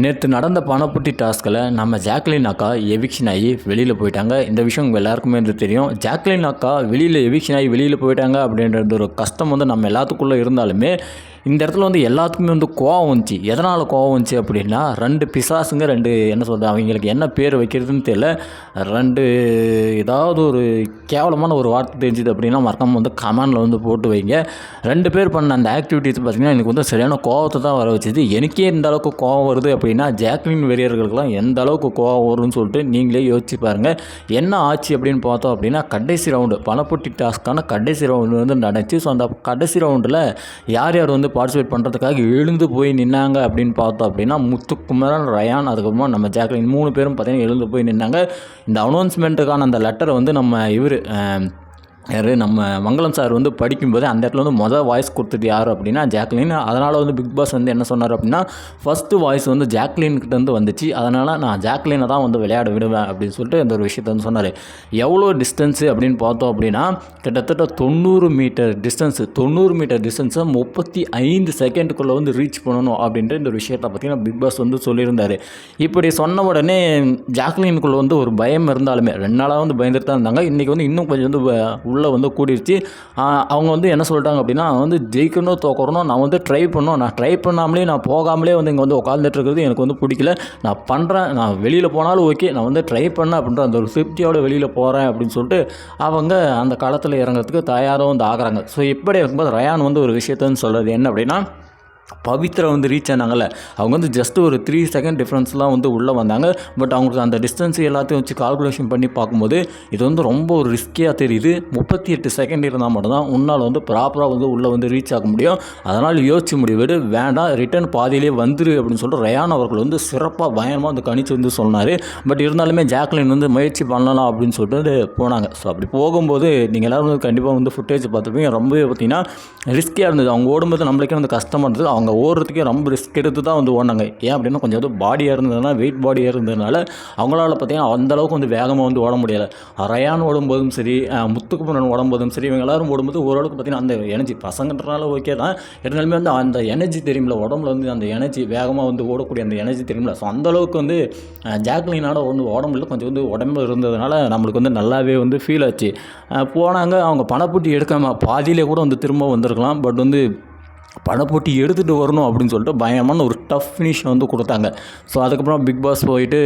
நேற்று நடந்த பணப்புட்டி டாஸ்கில் நம்ம ஜாக்லின் அக்கா எவிக்ஷன் ஆகி வெளியில் போயிட்டாங்க. இந்த விஷயம் உங்கள் எல்லாருக்குமே தெரியும். ஜாக்லின் அக்கா வெளியில் எவிக்ஷன் ஆகி வெளியில் போயிட்டாங்க அப்படின்றது ஒரு கஷ்டம் நம்ம எல்லாத்துக்குள்ளே இருந்தாலுமே இந்த இடத்துல எல்லாத்துக்குமே கோவம் வந்துச்சு. எதனால் கோவம் வந்துச்சு அப்படின்னா, 2 பிசாசுங்க, 2 என்ன சொல்கிறது, அவங்களுக்கு என்ன பேர் வைக்கிறதுன்னு தெரியல. 2 ஏதாவது ஒரு கேவலமான ஒரு வார்த்தை தெரிஞ்சுது அப்படின்னா மறக்காமல் கமெண்டில் போட்டு வைங்க. 2 பேர் பண்ண அந்த ஆக்டிவிட்டிஸ் பார்த்திங்கன்னா எனக்கு சரியான கோவத்தை தான் வர வச்சுது. எனக்கே இந்த அளவுக்கு கோவம் வருது அப்படின்னா ஜாக்லின் வெறியர்களுக்கெல்லாம் எந்த அளவுக்கு கோவம் வரும்னு சொல்லிட்டு நீங்களே யோசிச்சு பாருங்கள். என்ன ஆச்சு அப்படின்னு பார்த்தோம் அப்படின்னா, கடைசி ரவுண்டு பணப்புட்டி டாஸ்க்கான கடைசி ரவுண்டு நடந்துச்சு. ஸோ அந்த கடைசி ரவுண்டில் யார் யார் பார்ட்டிசிபேட் பண்ணுறதுக்காக எழுந்து போய் நின்னாங்க அப்படின்னு பார்த்தோம் அப்படின்னா, முத்துக்குமரன், ரயான், அதுக்கப்புறமா நம்ம ஜாக்லின் 3 பேரும் பார்த்தீங்கன்னா எழுந்து போய் நின்னாங்க. இந்த அனௌன்ஸ்மெண்ட்டுக்கான அந்த லெட்டரை நம்ம யார் நம்ம மங்களம் சார் படிக்கும்போது அந்த இடத்துல மொதல் வாய்ஸ் கொடுத்தது யார் அப்படின்னா ஜாக்லின். அதனால் பிக் பாஸ் என்ன சொன்னார் அப்படின்னா, ஃபஸ்ட்டு வாய்ஸ் ஜாக்லின்கிட்ட வந்துச்சு. அதனால் நான் ஜாக்லினை தான் விளையாட விடுவேன் அப்படின்னு சொல்லிட்டு அந்த ஒரு விஷயத்தை சொன்னார். எவ்வளோ டிஸ்டன்ஸு அப்படின்னு பார்த்தோம் அப்படின்னா, கிட்டத்தட்ட 90 மீட்டர் டிஸ்டன்ஸு 90 மீட்டர் டிஸ்டன்ஸை 35 செகண்டுக்குள்ளே ரீச் பண்ணணும் அப்படின்ற இந்த ஒரு விஷயத்தை பார்த்திங்கன்னா பிக் பாஸ் சொல்லியிருந்தார். இப்படி சொன்ன உடனே ஜாக்லினுக்குள்ளே ஒரு பயம் இருந்தாலுமே 2 நாளாக பயந்துட்டு தான் இருந்தாங்க. இன்றைக்கி இன்னும் கொஞ்சம் உள்ளே கூடிருச்சு. அவங்க என்ன சொல்லிட்டாங்க அப்படின்னா, ஜெயிக்கணும் தோக்கணும், நான் ட்ரை பண்ணணும், நான் ட்ரை பண்ணாமலே நான் போகாமலே இங்கே உட்காந்துட்டு இருக்கிறது எனக்கு பிடிக்கல, நான் பண்ணுறேன், நான் வெளியில் போனாலும் ஓகே, நான் ட்ரை பண்ணேன் அப்படின்ற அந்த ஒரு திருப்தியோடு வெளியில் போகிறேன் அப்படின்னு சொல்லிட்டு அவங்க அந்த காலத்தில் இறங்குறதுக்கு தயாராக ஆகிறாங்க. ஸோ இப்படி இருக்கும்போது ரயான் ஒரு விஷயத்தன்னு சொல்கிறது என்ன அப்படின்னா, பவித்ரா ரீச் ஆனாங்கல்ல, அவங்க ஜஸ்ட் ஒரு 3 செகண்ட் டிஃப்ரென்ஸ்லாம் உள்ளே வந்தாங்க. பட் அவங்களுக்கு அந்த டிஸ்டன்ஸ் எல்லாத்தையும் வச்சு கால்குலேஷன் பண்ணி பார்க்கும்போது இது ரொம்ப ஒரு ரிஸ்கியாக தெரியுது. 38 செகண்ட் இருந்தால் மட்டும்தான் உன்னால் ப்ராப்பராக உள்ளே ரீச் ஆக முடியும். அதனால் யோசிச்சு முடிவு வேண்டாம், ரிட்டர்ன் பாதியிலே வந்துரு அப்படின்னு சொல்லிட்டு ரயான் அவர்கள் சிறப்பாக பயங்கரமாக கணிச்சு சொன்னார். பட் இருந்தாலுமே ஜாக்லின் முயற்சி பண்ணலாம் அப்படின்னு சொல்லிட்டு போனாங்க. ஸோ அப்படி போகும்போது நீங்கள் எல்லோரும் கண்டிப்பாக ஃபுட்டேஜ் பார்த்துருப்பீங்க. ரொம்பவே பார்த்திங்கன்னா ரிஸ்கியாக இருந்தது. அவங்க ஓடும்போது நம்மளுக்கே கஷ்டமாக இருந்தது. அவங்க ஓடுறதுக்கே ரொம்ப ரிஸ்க் எடுத்து தான் ஓடினாங்க. ஏன் அப்படின்னா கொஞ்சம் பாடியாக இருந்ததுனால, வெயிட் பாடியாக இருந்ததுனால அவங்களால பார்த்திங்கன்னா அந்தளவுக்கு வேகமாக ஓட முடியலை. ரயான் ஓடும்போதும் சரி, முத்துக்குமரன் ஓடும்போதும் சரி, இவங்க எல்லோரும் ஓடும்போது ஓரளவுக்கு பார்த்திங்கன்னா அந்த எனர்ஜி பசங்கன்றனால ஓகே தான், இருந்தாலுமே அந்த எனர்ஜி தெரியுமில்ல, உடம்புல அந்த எனர்ஜி வேகமாக ஓடக்கூடிய அந்த எனர்ஜி தெரியுமில்ல. ஸோ அந்தளவுக்கு ஜாக்லினோட உடம்புல கொஞ்சம் உடம்பு இருந்ததுனால நம்மளுக்கு நல்லாவே ஃபீல் ஆச்சு. போனாங்க, அவங்க பணப்பூட்டி எடுக்காமல் பாதியிலே கூட திரும்ப வந்திருக்கலாம். பட் பணப்போட்டி எடுத்துகிட்டு வரணும் அப்படின்னு சொல்லிட்டு பயமான ஒரு டஃப் ஃபினிஷ் கொடுத்தாங்க. ஸோ அதுக்கப்புறம் பிக் பாஸ் போயிட்டு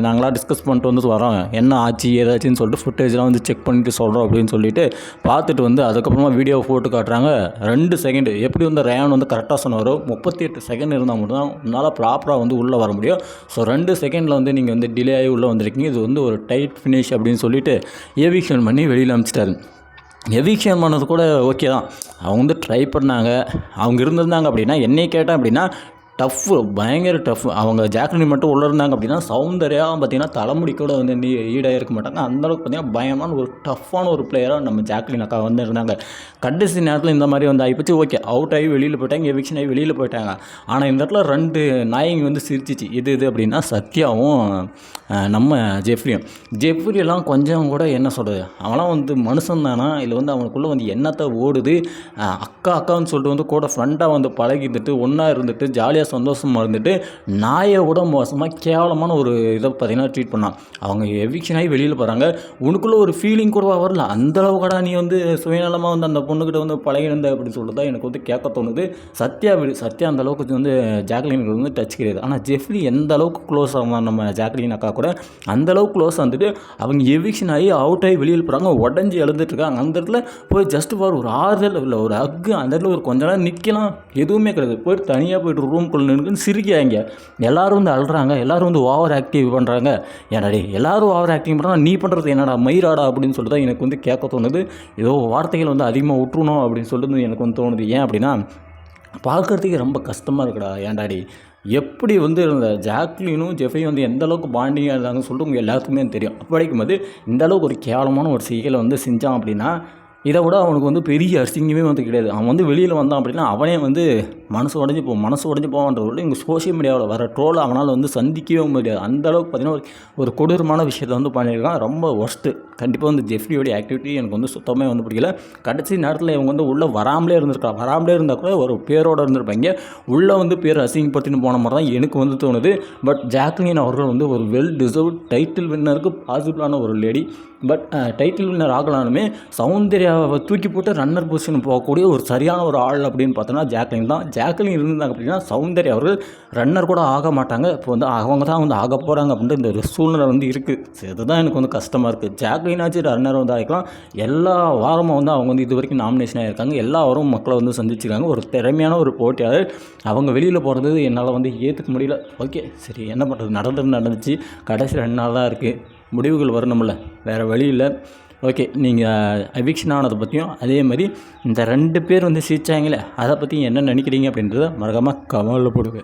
நாங்களாம் டிஸ்கஸ் பண்ணிட்டு வரோம், என்ன ஆச்சு ஏதாச்சுன்னு சொல்லிட்டு ஃபுட்டேஜ்லாம் செக் பண்ணிட்டு சொல்கிறோம் அப்படின்னு சொல்லிட்டு பார்த்துட்டு அதுக்கப்புறமா வீடியோ போட்டு காட்டுறாங்க. 2 செகண்டு எப்படி ரயான் கரெக்டாக சொன்னார், 38 செகண்ட் இருந்தால் மட்டும்தான் உன்னால் ப்ராப்பராக உள்ளே வர முடியும். ஸோ 2 செகண்டில் நீங்கள் டிலே ஆகி உள்ளே வந்திருக்கீங்க, இது ஒரு டைட் ஃபினிஷ் அப்படின்னு சொல்லிட்டு எவிக்ஷன் பண்ணி வெளியில் அனுப்பிச்சிட்டாரு. எவிக்ஷன் பண்ணது கூட ஓகே தான், அவங்க ட்ரை பண்ணாங்க. அவங்க இருந்திருந்தாங்க அப்படின்னா, என்னை கேட்டேன் அப்படின்னா டஃப்பு, பயங்கர டஃப். அவங்க ஜாக்லின் மட்டும் உள்ளே இருந்தாங்க அப்படின்னா சௌந்தர்யா பார்த்திங்கன்னா தலைமுடி கூட ஈடாக இருக்க மாட்டாங்க. அந்தளவுக்கு பார்த்திங்கன்னா பயமான ஒரு டஃப்பான ஒரு பிளேயராக நம்ம ஜாக்லின் அக்கா இருந்தாங்க. கடைசி நேரத்தில் இந்த மாதிரி ஆகிப்போச்சு. ஓகே, அவுட் ஆகி வெளியில் போயிட்டாங்க, எவிக்ஷன் ஆகி வெளியில் போயிட்டாங்க. ஆனால் இந்த இடத்துல 2 நாயங்க சிரிச்சிச்சு. இது அப்படின்னா சத்யாவும் நம்ம ஜெஃப்ரியெல்லாம் கொஞ்சம் கூட என்ன சொல்கிறது, அவனாம் மனுஷன் தானா இல்லை அவனுக்குள்ளே என்னத்தை ஓடுது. அக்கான்னு சொல்லிட்டு கூட ஃப்ரெண்டாக பழகிட்டு ஒன்றா இருந்துட்டு ஜாலியாக சந்தோஷமாக இருந்துட்டு நாயை விட மோசமாக கேவலமான ஒரு இதை பார்த்திங்கன்னா ட்ரீட் பண்ணான். அவங்க எவிக்ஷன் ஆகி வெளியில் போகிறாங்க, உனக்குள்ளே ஒரு ஃபீலிங் கூட வரல. அந்தளவு கூட நீ சுயநலமாக அந்த பொண்ணுக்கிட்ட பழகிருந்த அப்படின்னு சொல்லிட்டு தான் எனக்கு கேட்க தோணுது. சத்யா அந்த அளவுக்கு ஜாக்லினுக்கு டச் கிடையாது. ஆனால் ஜெஃப்ரி எந்த அளவுக்கு க்ளோஸ் ஆகும் நம்ம ஜாக்லின் அக்கா கூட அந்தளவுக்கு க்ளோஸ் வந்துட்டு அவங்க எவிக்ஷன் ஆகி அவுட் ஆகி வெளியில் போகிறாங்க, உடஞ்சி எழுந்துட்டுருக்காங்க. அந்த இடத்துல போய் ஜஸ்ட் ஃபார் ஒரு ஆறுதல் இல்லை, ஒரு ஹக்கு, அந்த இடத்துல ஒரு கொஞ்ச நேரம் நிற்கலாம், எதுவுமே கிடையாது. போய்ட்டு தனியாக போய்ட்டு ரூம் நின்றுன்னு சிரிக்கிறாங்க. எல்லோரும் அழுறாங்க, எல்லோரும் ஓவர் ஆக்டிவ் பண்ணுறாங்க. ஏன்னாடி எல்லோரும் ஓவர் ஆக்டிவ் பண்ணுறாங்க, நீ பண்ணுறது என்னடா மயிராடா அப்படின்னு சொல்லிட்டு தான் எனக்கு கேட்க தோணுது. ஏதோ வார்த்தைகள் அதிகமாக விட்டுருணும் அப்படின்னு சொல்லிட்டு எனக்கு தோணுது. ஏன் அப்படின்னா பார்க்குறதுக்கே ரொம்ப கஷ்டமாக இருக்குடா. ஏன்டாடி எப்படி இருந்த ஜாக்லினும் ஜெஃப்ரியும் எந்த அளவுக்கு பாண்டிங்காக இருந்தாங்கன்னு சொல்லிட்டு உங்கள் எல்லாத்துக்குமே தெரியும். படிக்கும்போது இந்த அளவுக்கு ஒரு கேவலமான ஒரு செயலை செஞ்சான் அப்படின்னா இதை விட அவனுக்கு வந்து பெரிய அசிங்கமே வந்து கிடையாது. அவன் வந்து வெளியில் வந்தான் அப்படின்னா அவனே வந்து மனசு உடஞ்சி போவான்றவர்கள் இங்கே சோஷியல் மீடியாவில் வர ட்ரோல் அவனால் வந்து சந்திக்கவே முடியாது. அந்தளவுக்கு பார்த்திங்கன்னா ஒரு கொடூரமான விஷயத்தை வந்து பண்ணியிருக்கான். ரொம்ப ஒர்ஸ்ட்டு. கண்டிப்பாக வந்து ஜெஃப்ரியோடைய ஆக்டிவிட்டி எனக்கு வந்து சுத்தமாக வந்து பிடிக்கல. கடைசி நேரத்தில் இவங்க வந்து உள்ளே வராமலே இருந்தால் கூட ஒரு பேரோடு இருந்திருப்பாங்க. உள்ளே வந்து பேர் அசிங்கப்படுத்தின்னு போன மாதிரி தான் எனக்கு வந்து தோணுது. பட் ஜாக்லின் அவர்கள் வந்து ஒரு வெல் டிசர்வ்ட் டைட்டில் வின்னருக்கு பாசிபிளான ஒரு லேடி. பட் டைட்டில் வின்னர் ஆகலானுமே சௌந்தர்யாவை தூக்கி போட்டு ரன்னர் பொசிஷன் போகக்கூடிய ஒரு சரியான ஒரு ஆள் அப்படின்னு பார்த்தோன்னா ஜாக்லின் தான். ஜாக்லின் இருந்தாங்க அப்படின்னா சௌந்தர்யா அவர்கள் ரன்னர் கூட ஆக மாட்டாங்க. இப்போ வந்து அவங்க தான் வந்து ஆக போகிறாங்க அப்படின்ற இந்த ஒரு சூழ்நிலை வந்து இருக்குது. ஸோ இதுதான் எனக்கு வந்து கஷ்டமாக இருக்குது. ஜாக்லினாச்சும் ரன்னர் வந்து ஆகிக்கலாம். எல்லா வாரமும் வந்து அவங்க வந்து இது வரைக்கும் நாமினேஷன் ஆகிருக்காங்க. எல்லா வாரமும் மக்களை வந்து சந்திச்சிருக்காங்க. ஒரு திறமையான ஒரு போட்டியாளர். அவங்க வெளியில் போகிறது என்னால் வந்து ஏற்றுக்க முடியல. ஓகே சரி என்ன பண்ணுறது, நடந்துச்சு. கடைசி 2 நாள் தான் இருக்குது. முடிவுகள் வரணும்ல, வேறு வழி இல்லை. ஓகே நீங்கள் எவிக்ஷன் ஆனதை பற்றியும் அதே மாதிரி இந்த 2 பேர் வந்து சிரிச்சாங்களே அதை பற்றி என்ன நினைக்கிறீங்க அப்படின்றத மறக்காமல் கமெண்ட்டில் போடுங்க.